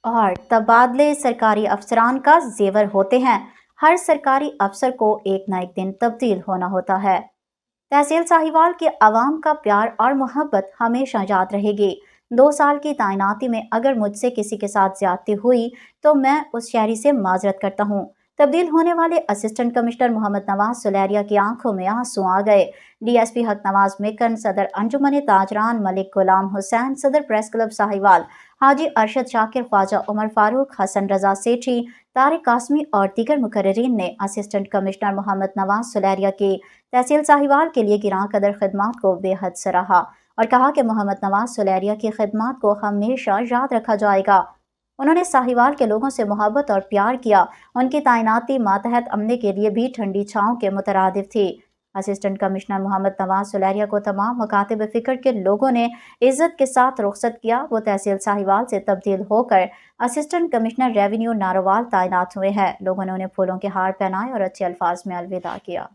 اور تبادلے سرکاری افسران کا زیور ہوتے ہیں۔ ہر سرکاری افسر کو ایک نہ ایک دن تبدیل ہونا ہوتا ہے۔ تحصیل ساہیوال کے عوام کا پیار اور محبت ہمیشہ یاد رہے گی۔ 2 سال کی تعیناتی میں اگر مجھ سے کسی کے ساتھ زیادتی ہوئی تو میں اس شہری سے معذرت کرتا ہوں۔ تبدیل ہونے والے اسسٹنٹ کمشنر محمد نواز سلیریہ کی آنکھوں میں آنسو آ گئے۔ ڈی ایس پی حق نواز مکن، صدر انجمن تاجران ملک غلام حسین، صدر پریس کلب ساہیوال حاجی ارشد شاکر، خواجہ عمر فاروق، حسن رضا سیٹھی، طارق قاسمی اور دیگر مقررین نے اسسٹنٹ کمشنر محمد نواز سلیریہ کی تحصیل ساہیوال کے لیے گراں قدر خدمات کو بے حد سراہا اور کہا کہ محمد نواز سلیریہ کی خدمات کو ہمیشہ یاد رکھا جائے گا۔ انہوں نے ساہیوال کے لوگوں سے محبت اور پیار کیا۔ ان کی تعیناتی ماتحت عملے کے لیے بھی ٹھنڈی چھاؤں کے مترادف تھی۔ اسسٹنٹ کمشنر محمد نواز سلیریہ کو تمام مکاتب فکر کے لوگوں نے عزت کے ساتھ رخصت کیا۔ وہ تحصیل ساہیوال سے تبدیل ہو کر اسسٹنٹ کمشنر ریونیو ناروال تعینات ہوئے ہیں۔ لوگوں نے انہیں پھولوں کے ہار پہنائے اور اچھے الفاظ میں الوداع کیا۔